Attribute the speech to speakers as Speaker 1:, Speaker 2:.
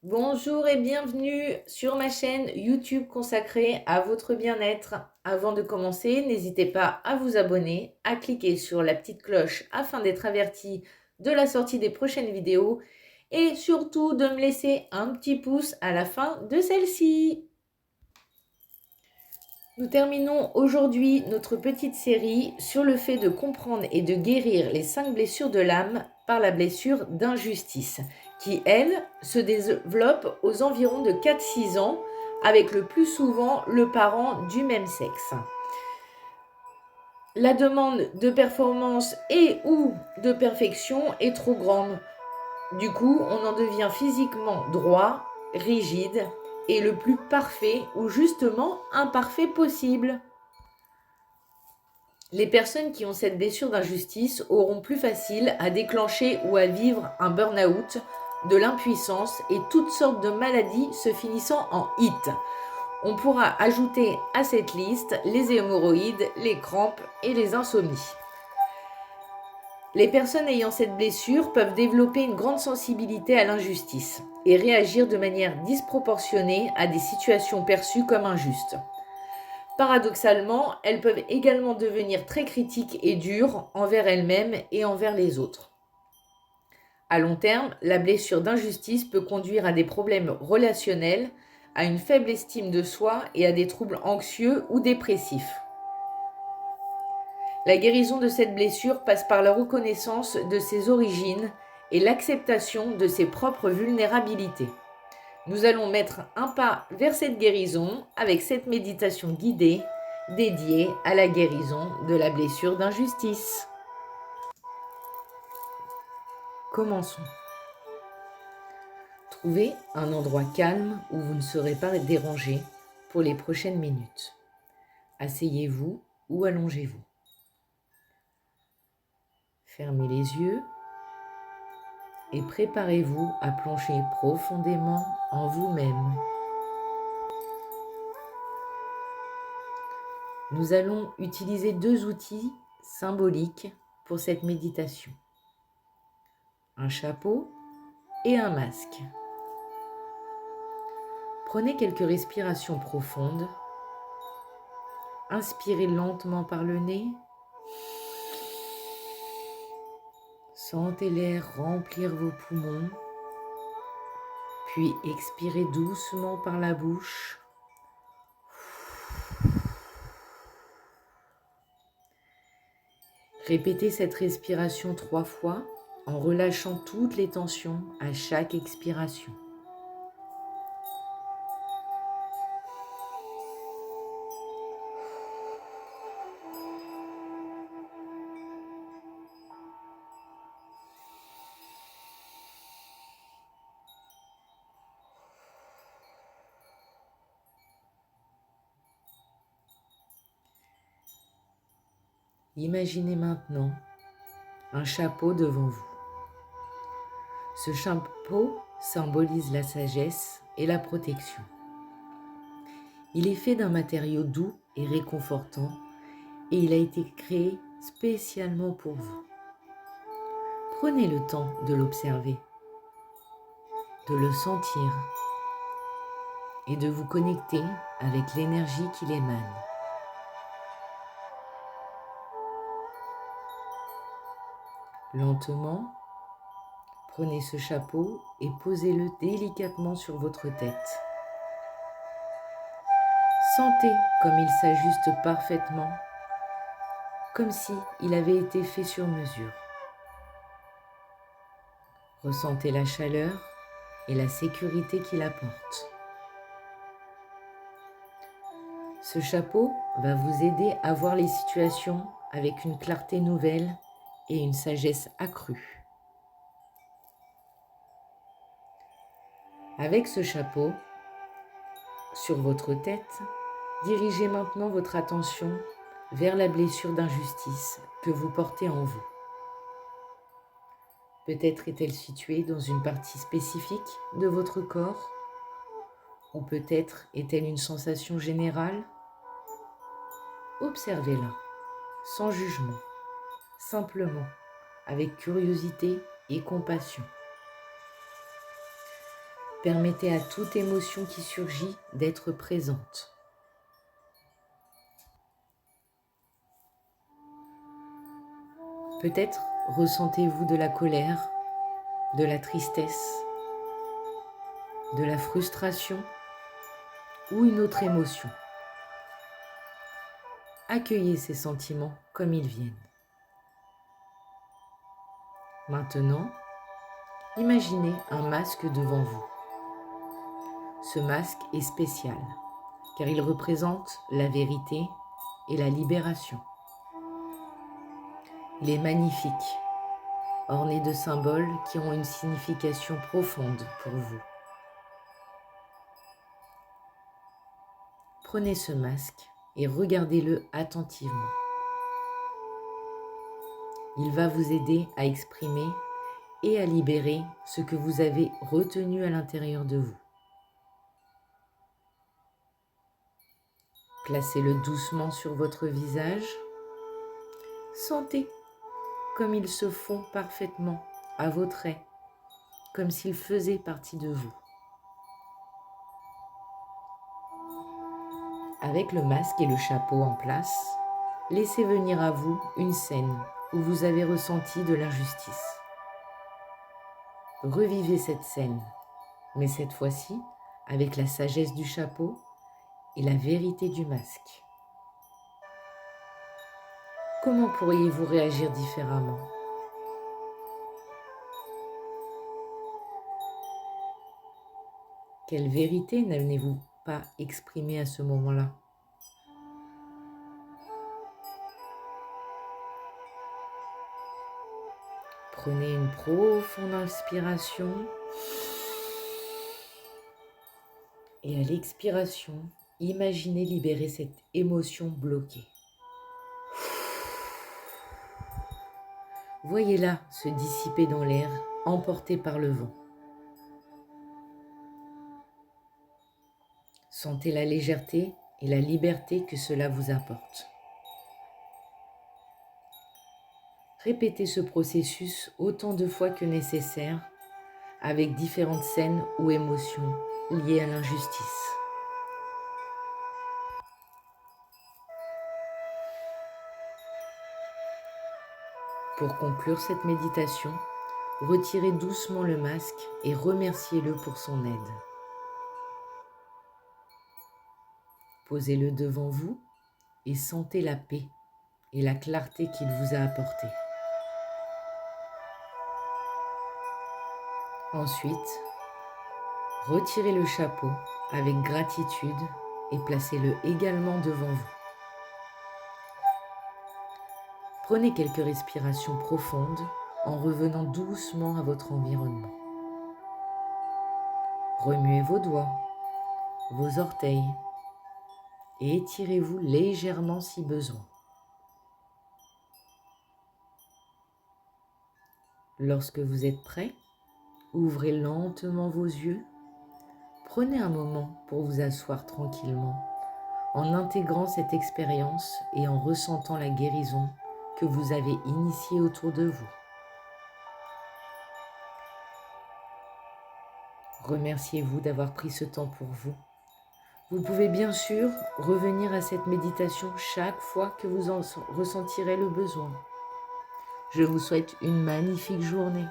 Speaker 1: Bonjour et bienvenue sur ma chaîne YouTube consacrée à votre bien-être. Avant de commencer, n'hésitez pas à vous abonner, à cliquer sur la petite cloche afin d'être averti de la sortie des prochaines vidéos et surtout de me laisser un petit pouce à la fin de celle-ci. Nous terminons aujourd'hui notre petite série sur le fait de comprendre et de guérir les 5 blessures de l'âme par la blessure d'injustice, qui, elle, se développe aux environs de 4-6 ans, avec le plus souvent le parent du même sexe. La demande de performance et ou de perfection est trop grande. Du coup, on en devient physiquement droit, rigide et le plus parfait ou justement imparfait possible. Les personnes qui ont cette blessure d'injustice auront plus facile à déclencher ou à vivre un burn-out, de l'impuissance et toutes sortes de maladies se finissant en hit. On pourra ajouter à cette liste les hémorroïdes, les crampes et les insomnies. Les personnes ayant cette blessure peuvent développer une grande sensibilité à l'injustice et réagir de manière disproportionnée à des situations perçues comme injustes. Paradoxalement, elles peuvent également devenir très critiques et dures envers elles-mêmes et envers les autres. À long terme, la blessure d'injustice peut conduire à des problèmes relationnels, à une faible estime de soi et à des troubles anxieux ou dépressifs. La guérison de cette blessure passe par la reconnaissance de ses origines et l'acceptation de ses propres vulnérabilités. Nous allons mettre un pas vers cette guérison avec cette méditation guidée dédiée à la guérison de la blessure d'injustice. Commençons. Trouvez un endroit calme où vous ne serez pas dérangé pour les prochaines minutes. Asseyez-vous ou allongez-vous. Fermez les yeux et préparez-vous à plonger profondément en vous-même. Nous allons utiliser 2 outils symboliques pour cette méditation. Un chapeau et un masque. Prenez quelques respirations profondes. Inspirez lentement par le nez. Sentez l'air remplir vos poumons. Puis expirez doucement par la bouche. Répétez cette respiration 3 fois en relâchant toutes les tensions à chaque expiration. Imaginez maintenant un chapeau devant vous. Ce chapeau symbolise la sagesse et la protection. Il est fait d'un matériau doux et réconfortant et il a été créé spécialement pour vous. Prenez le temps de l'observer, de le sentir et de vous connecter avec l'énergie qu'il émane. Lentement, prenez ce chapeau et posez-le délicatement sur votre tête. Sentez comme il s'ajuste parfaitement, comme si il avait été fait sur mesure. Ressentez la chaleur et la sécurité qu'il apporte. Ce chapeau va vous aider à voir les situations avec une clarté nouvelle et une sagesse accrue. Avec ce chapeau, sur votre tête, dirigez maintenant votre attention vers la blessure d'injustice que vous portez en vous. Peut-être est-elle située dans une partie spécifique de votre corps, ou peut-être est-elle une sensation générale. Observez-la, sans jugement, simplement, avec curiosité et compassion. Permettez à toute émotion qui surgit d'être présente. Peut-être ressentez-vous de la colère, de la tristesse, de la frustration ou une autre émotion. Accueillez ces sentiments comme ils viennent. Maintenant, imaginez un masque devant vous. Ce masque est spécial car il représente la vérité et la libération. Il est magnifique, orné de symboles qui ont une signification profonde pour vous. Prenez ce masque et regardez-le attentivement. Il va vous aider à exprimer et à libérer ce que vous avez retenu à l'intérieur de vous. Placez-le doucement sur votre visage. Sentez comme ils se font parfaitement à vos traits, comme s'ils faisaient partie de vous. Avec le masque et le chapeau en place, laissez venir à vous une scène où vous avez ressenti de l'injustice. Revivez cette scène, mais cette fois-ci avec la sagesse du chapeau et la vérité du masque. Comment pourriez-vous réagir différemment ? Quelle vérité n'avez-vous pas exprimée à ce moment-là ? Prenez une profonde inspiration et à l'expiration, imaginez libérer cette émotion bloquée. Voyez-la se dissiper dans l'air, emportée par le vent. Sentez la légèreté et la liberté que cela vous apporte. Répétez ce processus autant de fois que nécessaire, avec différentes scènes ou émotions liées à l'injustice. Pour conclure cette méditation, retirez doucement le masque et remerciez-le pour son aide. Posez-le devant vous et sentez la paix et la clarté qu'il vous a apportée. Ensuite, retirez le chapeau avec gratitude et placez-le également devant vous. Prenez quelques respirations profondes en revenant doucement à votre environnement. Remuez vos doigts, vos orteils et étirez-vous légèrement si besoin. Lorsque vous êtes prêt, ouvrez lentement vos yeux. Prenez un moment pour vous asseoir tranquillement en intégrant cette expérience et en ressentant la guérison que vous avez initiée autour de vous. Remerciez-vous d'avoir pris ce temps pour vous. Vous pouvez bien sûr revenir à cette méditation chaque fois que vous en ressentirez le besoin. Je vous souhaite une magnifique journée.